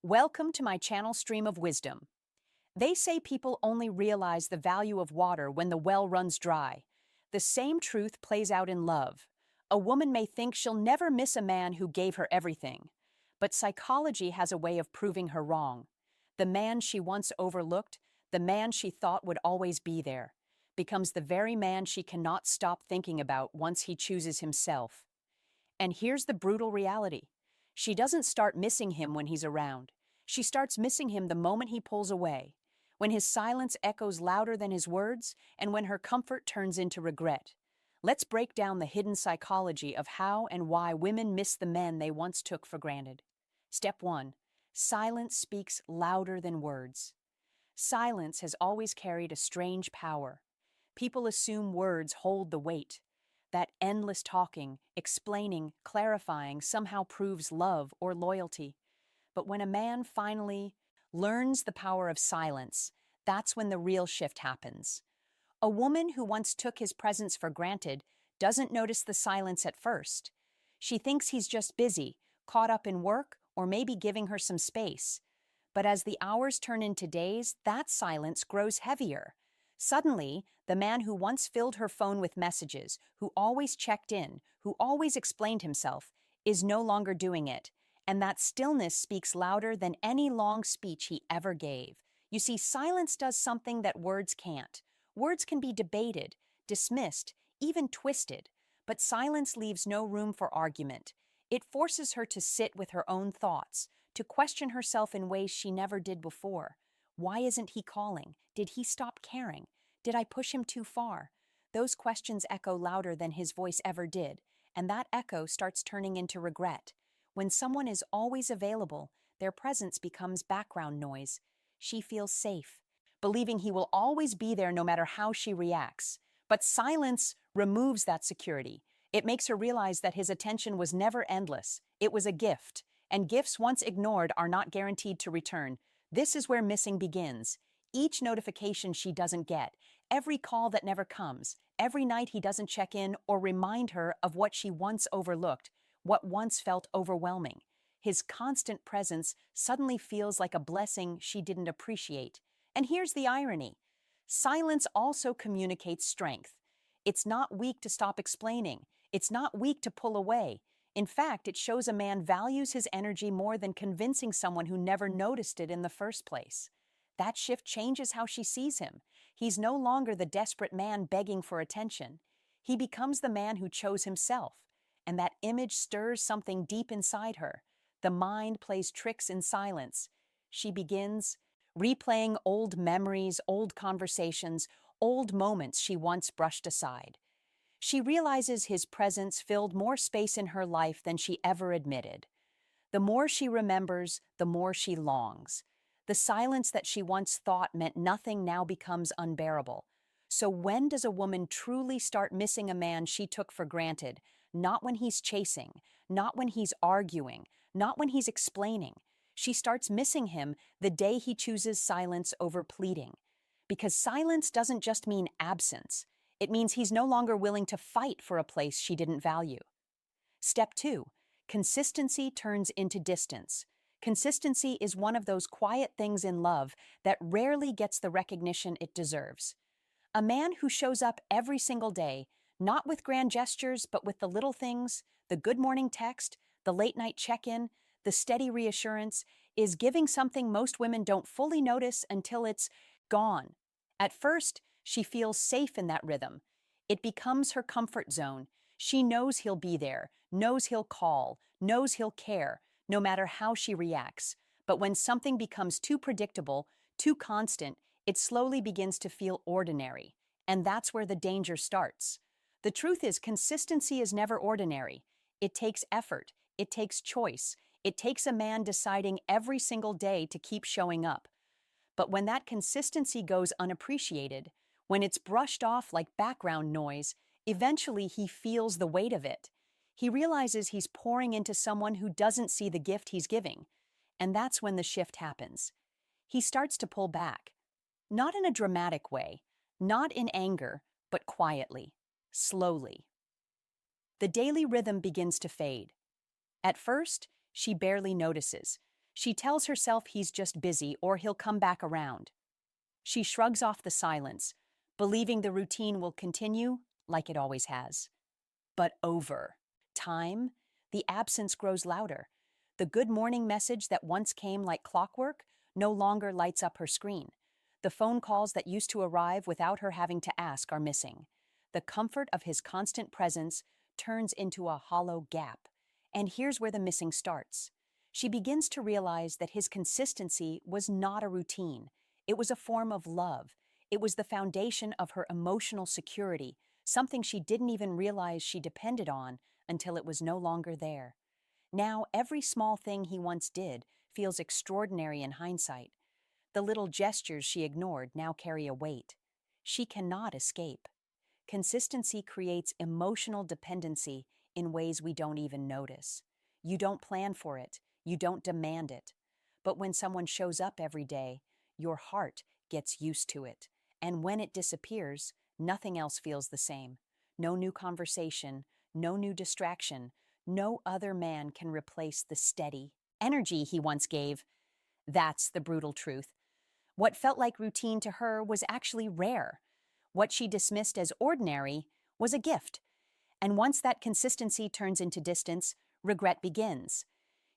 Welcome to my channel Stream of Wisdom. They say people only realize the value of water when the well runs dry. The same truth plays out in love. A woman may think she'll never miss a man who gave her everything, but psychology has a way of proving her wrong. The man she once overlooked, the man she thought would always be there, becomes the very man she cannot stop thinking about once he chooses himself. And here's the brutal reality. She doesn't start missing him when he's around. She starts missing him the moment he pulls away, when his silence echoes louder than his words, and when her comfort turns into regret. Let's break down the hidden psychology of how and why women miss the men they once took for granted. Step 1. Silence speaks louder than words. Silence has always carried a strange power. People assume words hold the weight. That endless talking, explaining, clarifying somehow proves love or loyalty. But when a man finally learns the power of silence, that's when the real shift happens. A woman who once took his presence for granted doesn't notice the silence at first. She thinks he's just busy, caught up in work, or maybe giving her some space. But as the hours turn into days, that silence grows heavier. Suddenly, the man who once filled her phone with messages, who always checked in, who always explained himself, is no longer doing it. And that stillness speaks louder than any long speech he ever gave. You see, silence does something that words can't. Words can be debated, dismissed, even twisted, but silence leaves no room for argument. It forces her to sit with her own thoughts, to question herself in ways she never did before. Why isn't he calling? Did he stop caring? Did I push him too far? Those questions echo louder than his voice ever did, and that echo starts turning into regret. When someone is always available, their presence becomes background noise. She feels safe, believing he will always be there no matter how she reacts. But silence removes that security. It makes her realize that his attention was never endless. It was a gift, and gifts once ignored are not guaranteed to return. This is where missing begins. Each notification she doesn't get, every call that never comes, every night he doesn't check in or remind her of what she once overlooked, what once felt overwhelming. His constant presence suddenly feels like a blessing she didn't appreciate. And here's the irony. Silence also communicates strength. It's not weak to stop explaining. It's not weak to pull away. In fact, it shows a man values his energy more than convincing someone who never noticed it in the first place. That shift changes how she sees him. He's no longer the desperate man begging for attention. He becomes the man who chose himself. And that image stirs something deep inside her. The mind plays tricks in silence. She begins replaying old memories, old conversations, old moments she once brushed aside. She realizes his presence filled more space in her life than she ever admitted. The more she remembers, the more she longs. The silence that she once thought meant nothing now becomes unbearable. So when does a woman truly start missing a man she took for granted? Not when he's chasing, not when he's arguing, not when he's explaining. She starts missing him the day he chooses silence over pleading. Because silence doesn't just mean absence. It means he's no longer willing to fight for a place she didn't value. Step 2. Consistency turns into distance. Consistency is one of those quiet things in love that rarely gets the recognition it deserves. A man who shows up every single day, not with grand gestures, but with the little things, the good morning text, the late night check-in, the steady reassurance, is giving something most women don't fully notice until it's gone. At first, she feels safe in that rhythm. It becomes her comfort zone. She knows he'll be there, knows he'll call, knows he'll care, no matter how she reacts. But when something becomes too predictable, too constant, it slowly begins to feel ordinary. And that's where the danger starts. The truth is, consistency is never ordinary. It takes effort. It takes choice. It takes a man deciding every single day to keep showing up. But when that consistency goes unappreciated, when it's brushed off like background noise, eventually he feels the weight of it. He realizes he's pouring into someone who doesn't see the gift he's giving. And that's when the shift happens. He starts to pull back. Not in a dramatic way, not in anger, but quietly, slowly. The daily rhythm begins to fade. At first, she barely notices. She tells herself he's just busy or he'll come back around. She shrugs off the silence, believing the routine will continue like it always has. But over time, the absence grows louder. The good morning message that once came like clockwork no longer lights up her screen. The phone calls that used to arrive without her having to ask are missing. The comfort of his constant presence turns into a hollow gap. And here's where the missing starts. She begins to realize that his consistency was not a routine. It was a form of love. It was the foundation of her emotional security, something she didn't even realize she depended on until it was no longer there. Now, every small thing he once did feels extraordinary in hindsight. The little gestures she ignored now carry a weight. She cannot escape. Consistency creates emotional dependency in ways we don't even notice. You don't plan for it, you don't demand it. But when someone shows up every day, your heart gets used to it. And when it disappears, nothing else feels the same. No new conversation, no new distraction, no other man can replace the steady energy he once gave. That's the brutal truth. What felt like routine to her was actually rare. What she dismissed as ordinary was a gift. And once that consistency turns into distance, regret begins.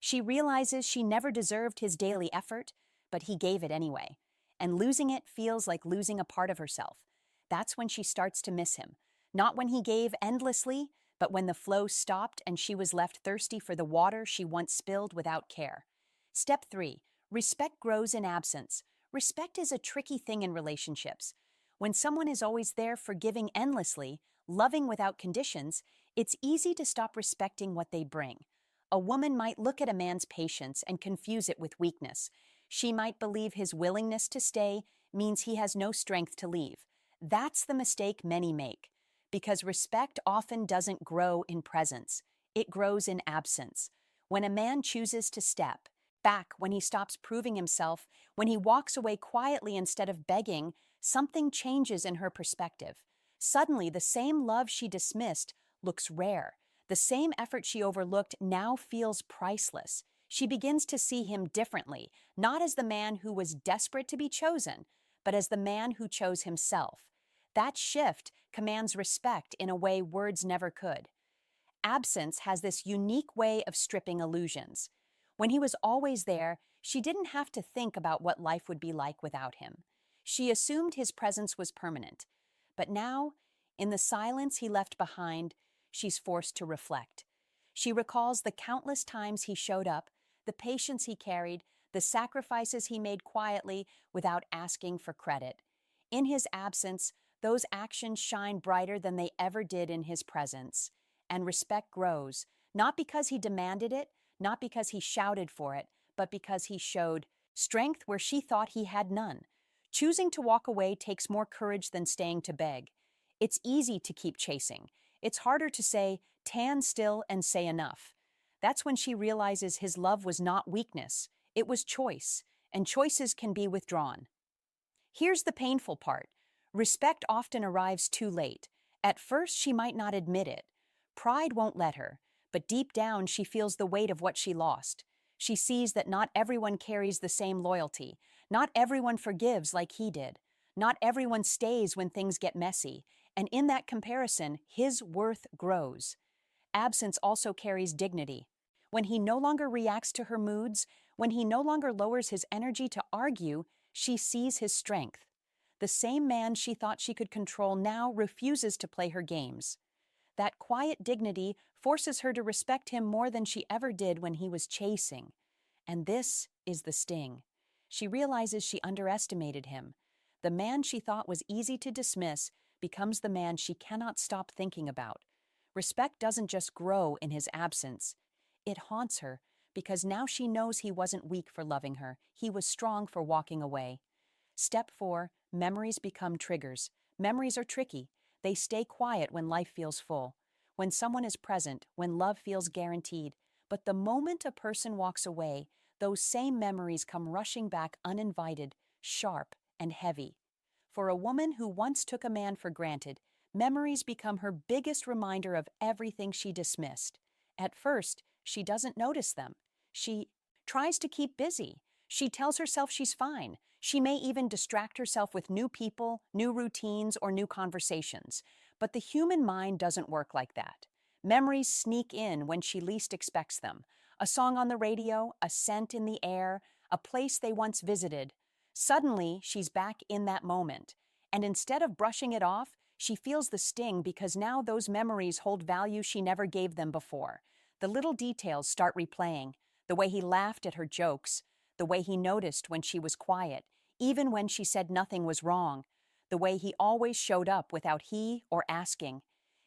She realizes she never deserved his daily effort, but he gave it anyway. And losing it feels like losing a part of herself. That's when she starts to miss him. Not when he gave endlessly, but when the flow stopped and she was left thirsty for the water she once spilled without care. Step 3. Respect grows in absence. Respect is a tricky thing in relationships. When someone is always there forgiving endlessly, loving without conditions, it's easy to stop respecting what they bring. A woman might look at a man's patience and confuse it with weakness. She might believe his willingness to stay means he has no strength to leave. That's the mistake many make, because respect often doesn't grow in presence. It grows in absence. When a man chooses to step back, when he stops proving himself, when he walks away quietly instead of begging, something changes in her perspective. Suddenly, the same love she dismissed looks rare. The same effort she overlooked now feels priceless. She begins to see him differently, not as the man who was desperate to be chosen, but as the man who chose himself. That shift commands respect in a way words never could. Absence has this unique way of stripping illusions. When he was always there, she didn't have to think about what life would be like without him. She assumed his presence was permanent. But now, in the silence he left behind, she's forced to reflect. She recalls the countless times he showed up, the patience he carried, the sacrifices he made quietly without asking for credit. In his absence, those actions shine brighter than they ever did in his presence. And respect grows, not because he demanded it, not because he shouted for it, but because he showed strength where she thought he had none. Choosing to walk away takes more courage than staying to beg. It's easy to keep chasing. It's harder to say, "Tan still and say enough." That's when she realizes his love was not weakness, it was choice, and choices can be withdrawn. Here's the painful part. Respect often arrives too late. At first, she might not admit it. Pride won't let her, but deep down she feels the weight of what she lost. She sees that not everyone carries the same loyalty. Not everyone forgives like he did. Not everyone stays when things get messy. And in that comparison, his worth grows. Absence also carries dignity. When he no longer reacts to her moods, when he no longer lowers his energy to argue, she sees his strength. The same man she thought she could control now refuses to play her games. That quiet dignity forces her to respect him more than she ever did when he was chasing. And this is the sting. She realizes she underestimated him. The man she thought was easy to dismiss becomes the man she cannot stop thinking about. Respect doesn't just grow in his absence. It haunts her because now she knows he wasn't weak for loving her. He was strong for walking away. Step 4, memories become triggers. Memories are tricky. They stay quiet when life feels full, when someone is present, when love feels guaranteed. But the moment a person walks away, those same memories come rushing back uninvited, sharp, and heavy. For a woman who once took a man for granted, memories become her biggest reminder of everything she dismissed. At first, she doesn't notice them. She tries to keep busy. She tells herself she's fine. She may even distract herself with new people, new routines, or new conversations. But the human mind doesn't work like that. Memories sneak in when she least expects them. A song on the radio, a scent in the air, a place they once visited. Suddenly, she's back in that moment. And instead of brushing it off, she feels the sting because now those memories hold value she never gave them before. The little details start replaying. The way he laughed at her jokes, the way he noticed when she was quiet, even when she said nothing was wrong, the way he always showed up without he or asking.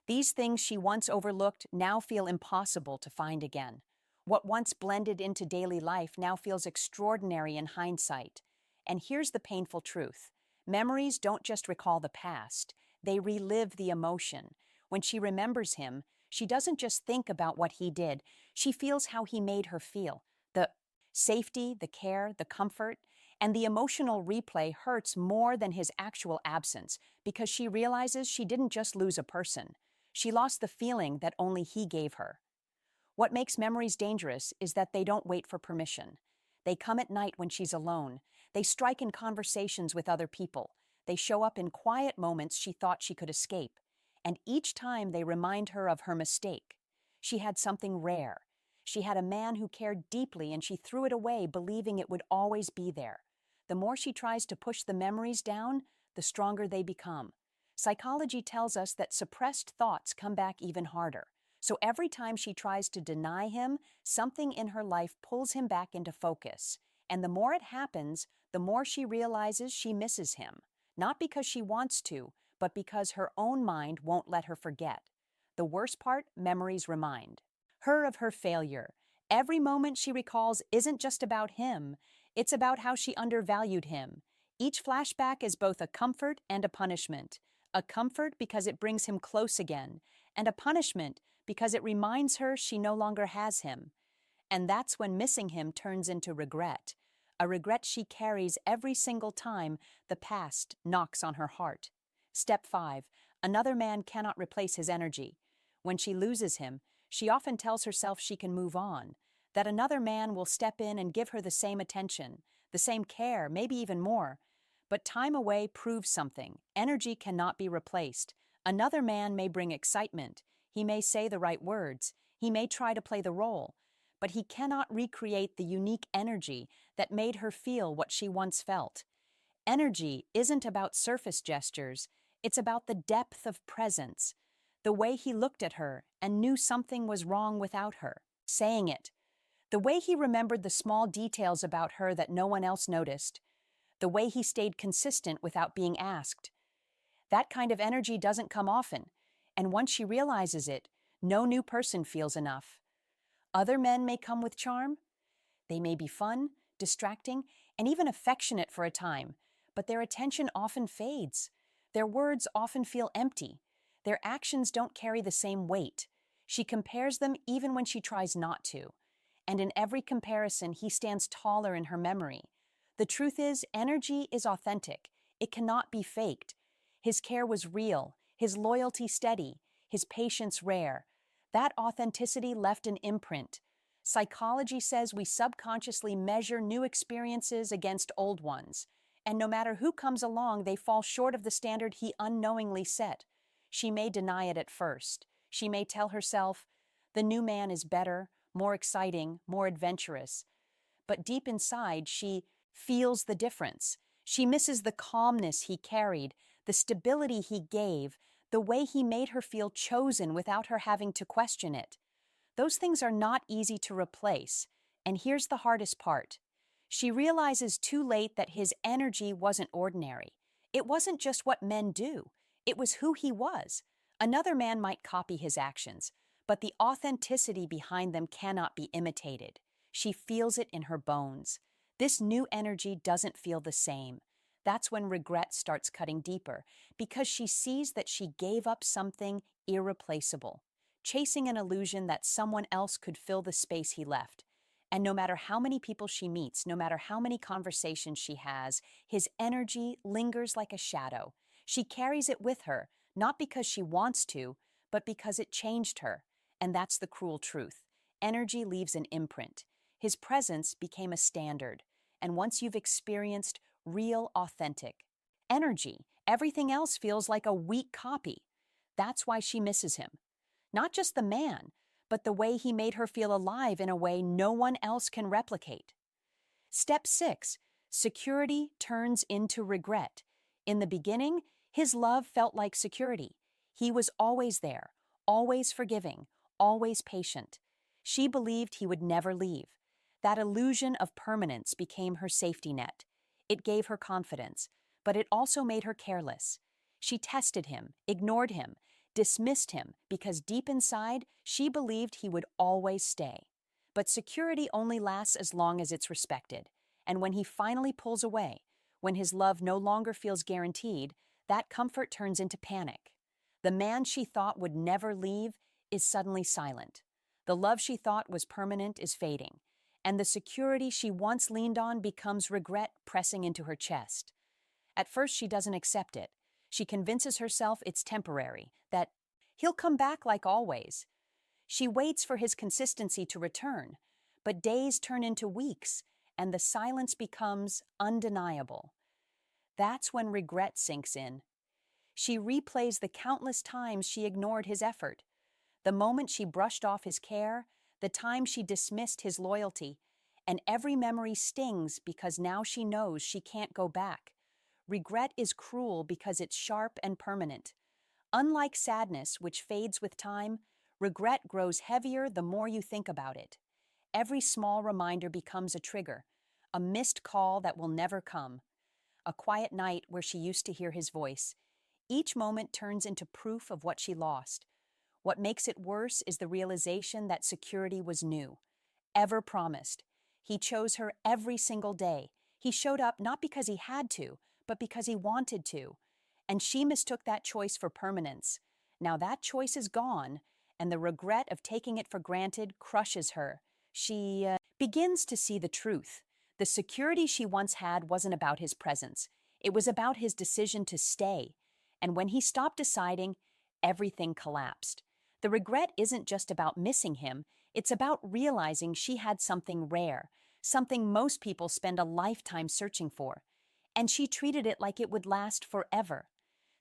These things she once overlooked now feel impossible to find again. What once blended into daily life now feels extraordinary in hindsight. And here's the painful truth. Memories don't just recall the past, they relive the emotion. When she remembers him, she doesn't just think about what he did, she feels how he made her feel. The safety, the care, the comfort, and the emotional replay hurts more than his actual absence because she realizes she didn't just lose a person. She lost the feeling that only he gave her. What makes memories dangerous is that they don't wait for permission. They come at night when she's alone. They strike in conversations with other people. They show up in quiet moments she thought she could escape. And each time they remind her of her mistake. She had something rare. She had a man who cared deeply and she threw it away believing it would always be there. The more she tries to push the memories down, the stronger they become. Psychology tells us that suppressed thoughts come back even harder. So every time she tries to deny him, something in her life pulls him back into focus. And the more it happens, the more she realizes she misses him. Not because she wants to, but because her own mind won't let her forget. The worst part, memories remind her of her failure. Every moment she recalls isn't just about him, it's about how she undervalued him. Each flashback is both a comfort and a punishment. A comfort because it brings him close again, and a punishment because it reminds her she no longer has him. And that's when missing him turns into regret. A regret she carries every single time the past knocks on her heart. Step 5. Another man cannot replace his energy. When she loses him, she often tells herself she can move on, that another man will step in and give her the same attention, the same care, maybe even more. But time away proves something. Energy cannot be replaced. Another man may bring excitement. He may say the right words. He may try to play the role. But he cannot recreate the unique energy that made her feel what she once felt. Energy isn't about surface gestures. It's about the depth of presence. The way he looked at her and knew something was wrong without her, saying it. The way he remembered the small details about her that no one else noticed. The way he stayed consistent without being asked. That kind of energy doesn't come often, and once she realizes it, no new person feels enough. Other men may come with charm. They may be fun, distracting, and even affectionate for a time, but their attention often fades. Their words often feel empty. Their actions don't carry the same weight. She compares them even when she tries not to. And in every comparison, he stands taller in her memory. The truth is, energy is authentic. It cannot be faked. His care was real, his loyalty steady, his patience rare. That authenticity left an imprint. Psychology says we subconsciously measure new experiences against old ones, and no matter who comes along, they fall short of the standard he unknowingly set. She may deny it at first. She may tell herself, the new man is better, more exciting, more adventurous. But deep inside, she feels the difference. She misses the calmness he carried, the stability he gave, the way he made her feel chosen without her having to question it. Those things are not easy to replace, and here's the hardest part. She realizes too late that his energy wasn't ordinary. It wasn't just what men do. It was who he was. Another man might copy his actions, but the authenticity behind them cannot be imitated. She feels it in her bones. This new energy doesn't feel the same. That's when regret starts cutting deeper, because she sees that she gave up something irreplaceable, chasing an illusion that someone else could fill the space he left. And no matter how many people she meets, no matter how many conversations she has, his energy lingers like a shadow. She carries it with her, not because she wants to, but because it changed her. And that's the cruel truth. Energy leaves an imprint. His presence became a standard, and once you've experienced real, authentic energy, everything else feels like a weak copy. That's why she misses him. Not just the man, but the way he made her feel alive in a way no one else can replicate. Step 6. Security turns into regret. In the beginning, his love felt like security. He was always there, always forgiving, always patient. She believed he would never leave. That illusion of permanence became her safety net. It gave her confidence, but it also made her careless. She tested him, ignored him, dismissed him because deep inside, she believed he would always stay. But security only lasts as long as it's respected. And when he finally pulls away, when his love no longer feels guaranteed, that comfort turns into panic. The man she thought would never leave is suddenly silent. The love she thought was permanent is fading. And the security she once leaned on becomes regret pressing into her chest. At first, she doesn't accept it. She convinces herself it's temporary, that he'll come back like always. She waits for his consistency to return, but days turn into weeks, and the silence becomes undeniable. That's when regret sinks in. She replays the countless times she ignored his effort, the moment she brushed off his care, the time she dismissed his loyalty, and every memory stings because now she knows she can't go back. Regret is cruel because it's sharp and permanent. Unlike sadness, which fades with time, regret grows heavier the more you think about it. Every small reminder becomes a trigger, a missed call that will never come, a quiet night where she used to hear his voice. Each moment turns into proof of what she lost. What makes it worse is the realization that security was new, ever promised. He chose her every single day. He showed up not because he had to, but because he wanted to. And she mistook that choice for permanence. Now that choice is gone, and the regret of taking it for granted crushes her. She begins to see the truth. The security she once had wasn't about his presence. It was about his decision to stay. And when he stopped deciding, everything collapsed. The regret isn't just about missing him, it's about realizing she had something rare, something most people spend a lifetime searching for. And she treated it like it would last forever.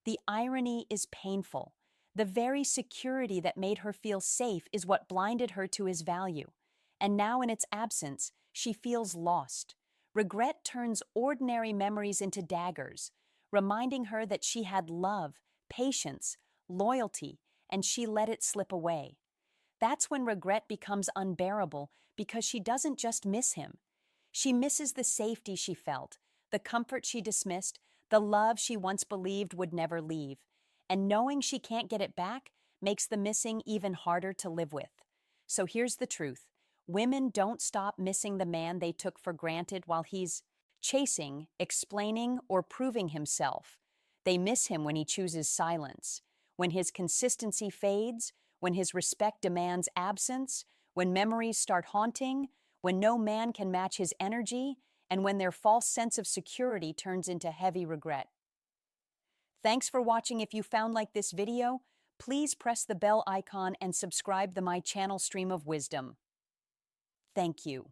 The irony is painful. The very security that made her feel safe is what blinded her to his value. And now in its absence, she feels lost. Regret turns ordinary memories into daggers, reminding her that she had love, patience, loyalty, and she let it slip away. That's when regret becomes unbearable because she doesn't just miss him. She misses the safety she felt, the comfort she dismissed, the love she once believed would never leave. And knowing she can't get it back makes the missing even harder to live with. So here's the truth. Women don't stop missing the man they took for granted while he's chasing, explaining, or proving himself. They miss him when he chooses silence, when his consistency fades, when his respect demands absence, when memories start haunting, when no man can match his energy, and when their false sense of security turns into heavy regret. Thanks for watching. If you found like this video, please press the bell icon and subscribe to my channel Stream of Wisdom. Thank you.